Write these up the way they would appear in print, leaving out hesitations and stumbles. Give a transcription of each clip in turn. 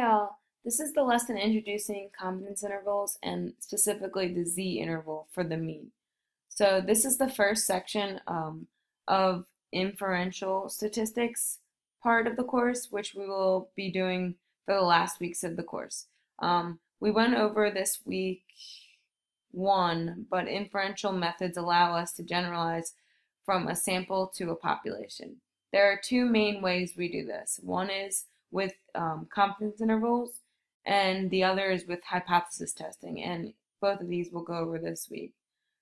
all. This is the lesson introducing confidence intervals and specifically the z-interval for the mean. So this is the first section of inferential statistics part of the course, which we will be doing for the last weeks of the course. We went over this week one, but inferential methods allow us to generalize from a sample to a population. There are two main ways we do this. One is with confidence intervals, and the other is with hypothesis testing, and both of these we'll go over this week.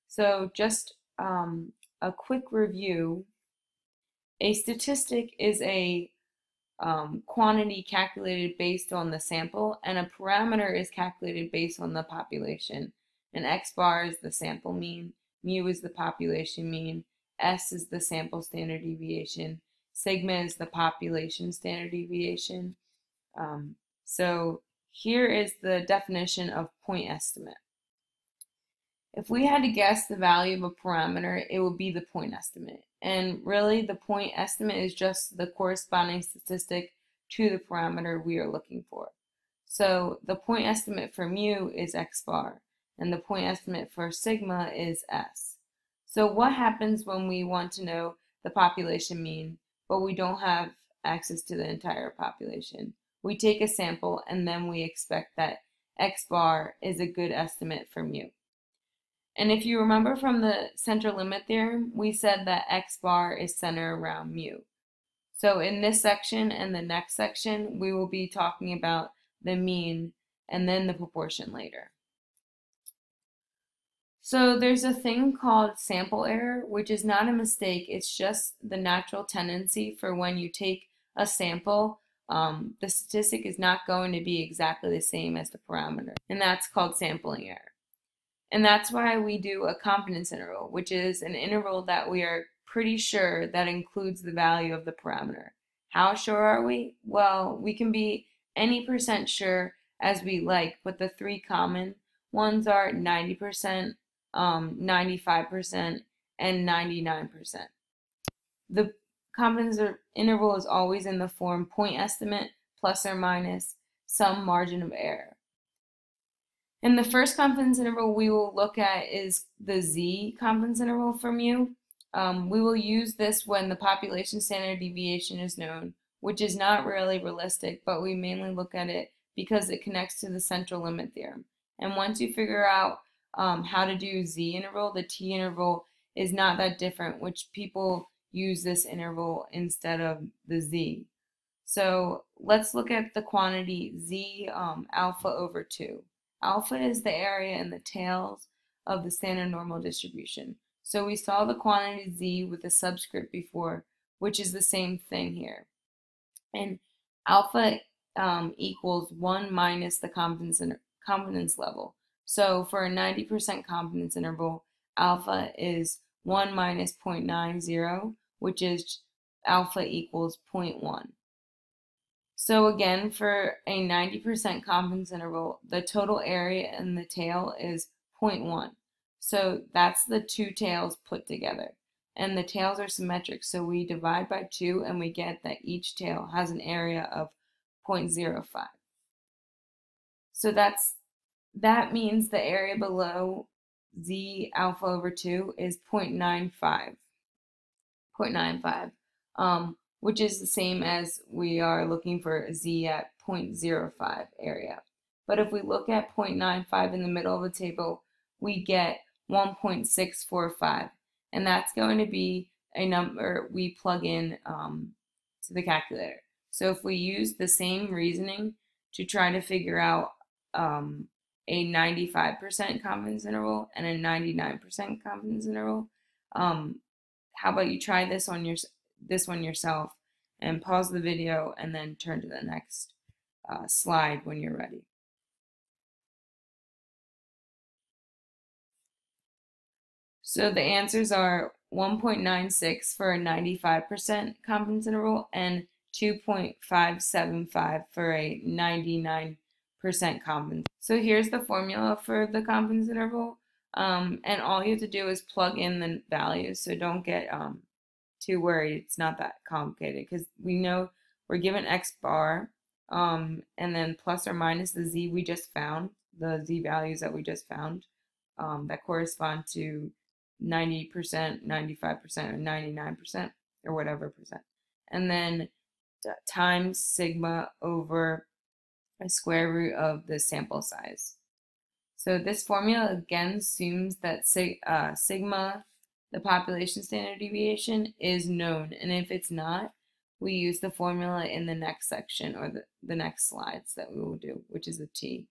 So just a quick review. A statistic is a quantity calculated based on the sample, and a parameter is calculated based on the population. And X bar is the sample mean, mu is the population mean, S is the sample standard deviation, sigma is the population standard deviation. So here is the definition of point estimate. If we had to guess the value of a parameter, it would be the point estimate. And really, the point estimate is just the corresponding statistic to the parameter we are looking for. So the point estimate for mu is X bar, and the point estimate for sigma is S. So what happens when we want to know the population mean, but we don't have access to the entire population? We take a sample, and then we expect that X bar is a good estimate for mu. And if you remember from the central limit theorem, we said that X bar is centered around mu. So in this section and the next section, we will be talking about the mean and then the proportion later. So there's a thing called sample error, which is not a mistake. It's just the natural tendency for when you take a sample, the statistic is not going to be exactly the same as the parameter, and that's called sampling error. And that's why we do a confidence interval, which is an interval that we are pretty sure that includes the value of the parameter. How sure are we? Well, we can be any percent sure as we like, but the three common ones are 90%, 95%, and 99%. The confidence interval is always in the form point estimate plus or minus some margin of error. And the first confidence interval we will look at is the Z confidence interval for mu. We will use this when the population standard deviation is known, which is not really realistic, but we mainly look at it because it connects to the central limit theorem. And once you figure out how to do Z interval, the T interval is not that different, which people use this interval instead of the Z. So let's look at the quantity Z alpha over 2. Alpha is the area in the tails of the standard normal distribution. So we saw the quantity Z with a subscript before, which is the same thing here. And alpha equals 1 minus the confidence level. So for a 90% confidence interval, alpha is 1 minus 0.90, which is alpha equals 0.1. So again, for a 90% confidence interval, the total area in the tail is 0.1. So that's the two tails put together. And the tails are symmetric, so we divide by 2 and we get that each tail has an area of 0.05. So that means the area below Z alpha over 2 is 0.95. Which is the same as we are looking for Z at 0.05 area. But if we look at 0.95 in the middle of the table, we get 1.645, and that's going to be a number we plug in to the calculator. So if we use the same reasoning to try to figure out a 95% confidence interval and a 99% confidence interval, how about you try this one yourself and pause the video and then turn to the next slide when you're ready. So the answers are 1.96 for a 95% confidence interval and 2.575 for a 99% confidence. So here's the formula for the confidence interval, and all you have to do is plug in the values, so don't get too worried. It's not that complicated because we know we're given X bar and then plus or minus the z we just found, the z values that we just found, that correspond to 90%, 95%, or 99%, or whatever percent. And then times sigma over a square root of the sample size. So this formula again assumes that sigma, the population standard deviation, is known. And if it's not, we use the formula in the next section, or the next slides that we will do, which is a t.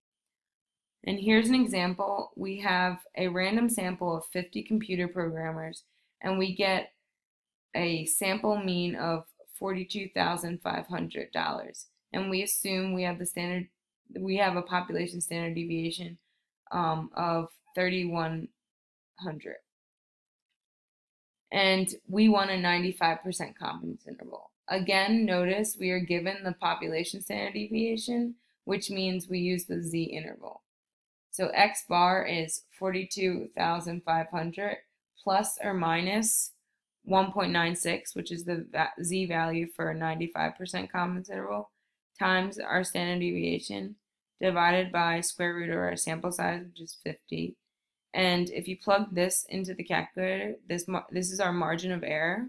And here's an example. We have a random sample of 50 computer programmers, and we get a sample mean of $42,500. And we assume we have a population standard deviation of 3,100. And we want a 95% confidence interval. Again, notice we are given the population standard deviation, which means we use the z interval. So x bar is 42,500 plus or minus 1.96, which is the z value for a 95% confidence interval, times our standard deviation, divided by square root of our sample size, which is 50. And if you plug this into the calculator, this is our margin of error,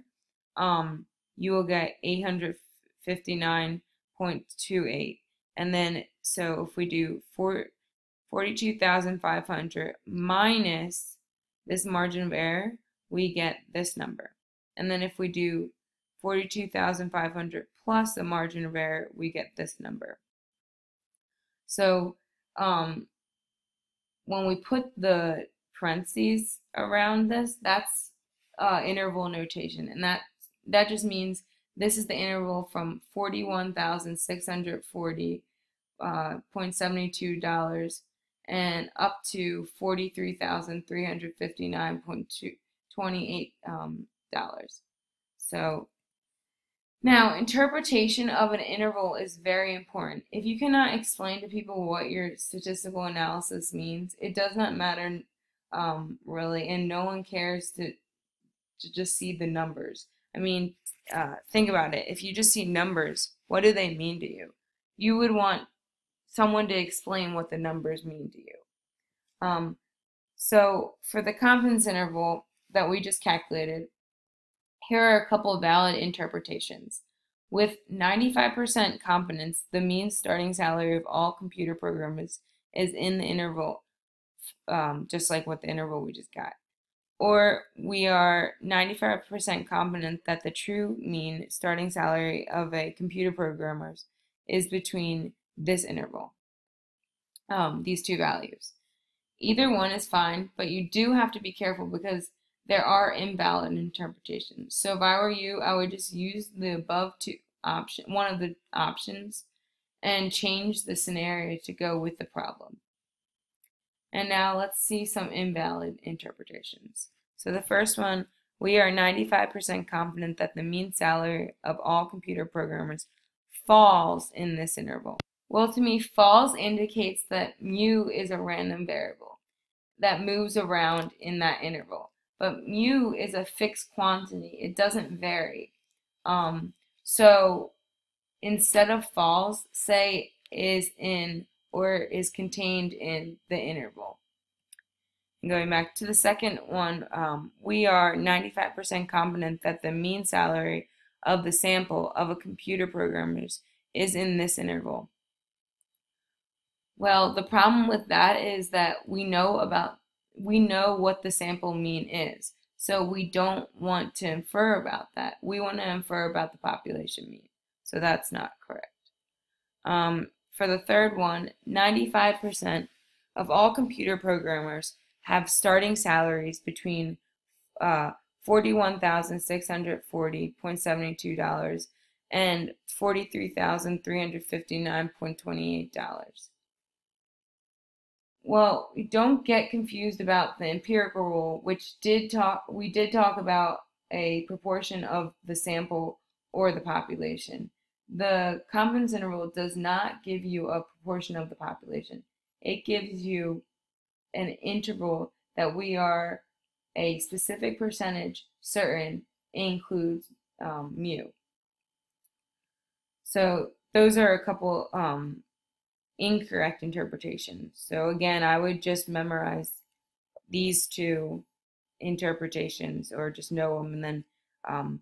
you will get 859.28. And then, so if we do 42,500 minus this margin of error, we get this number. And then if we do 42,500 plus the margin of error, we get this number. So when we put the parentheses around this, that's interval notation, and that just means this is the interval from $41,640.72 and up to $43,359.28. So now, interpretation of an interval is very important. If you cannot explain to people what your statistical analysis means, it does not matter really, and no one cares to just see the numbers. I mean, think about it. If you just see numbers, what do they mean to you? You would want someone to explain what the numbers mean to you. So for the confidence interval that we just calculated, here are a couple of valid interpretations. With 95% confidence, the mean starting salary of all computer programmers is in the interval, just like what the interval we just got. Or we are 95% confident that the true mean starting salary of a computer programmer is between this interval, these two values. Either one is fine, but you do have to be careful because there are invalid interpretations. So if I were you, I would just use the above one of the options and change the scenario to go with the problem. And now let's see some invalid interpretations. So the first one, we are 95% confident that the mean salary of all computer programmers falls in this interval. Well, to me, falls indicates that mu is a random variable that moves around in that interval. But mu is a fixed quantity. It doesn't vary. So instead of falls, say is in or is contained in the interval. And going back to the second one, we are 95% confident that the mean salary of the sample of a computer programmer is in this interval. Well, the problem with that is that we know what the sample mean is. So we don't want to infer about that. We want to infer about the population mean. So that's not correct. For the third one, 95% of all computer programmers have starting salaries between $41,640.72 and $43,359.28. Well, don't get confused about the empirical rule, which we did talk about a proportion of the sample or the population. The confidence interval does not give you a proportion of the population. It gives you an interval that we are a specific percentage certain includes mu. So those are a couple incorrect interpretations. So again, I would just memorize these two interpretations or just know them and then um,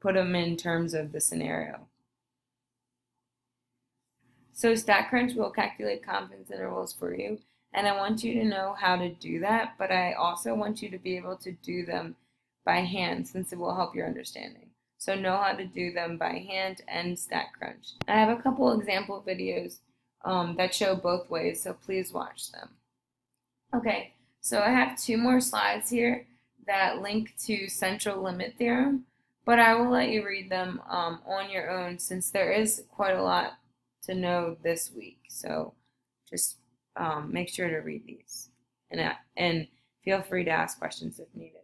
put them in terms of the scenario. So StatCrunch will calculate confidence intervals for you, and I want you to know how to do that, but I also want you to be able to do them by hand since it will help your understanding. So know how to do them by hand and StatCrunch. I have a couple example videos that show both ways, so please watch them. Okay, so I have two more slides here that link to central limit theorem, but I will let you read them on your own since there is quite a lot to know this week. So just make sure to read these and feel free to ask questions if needed.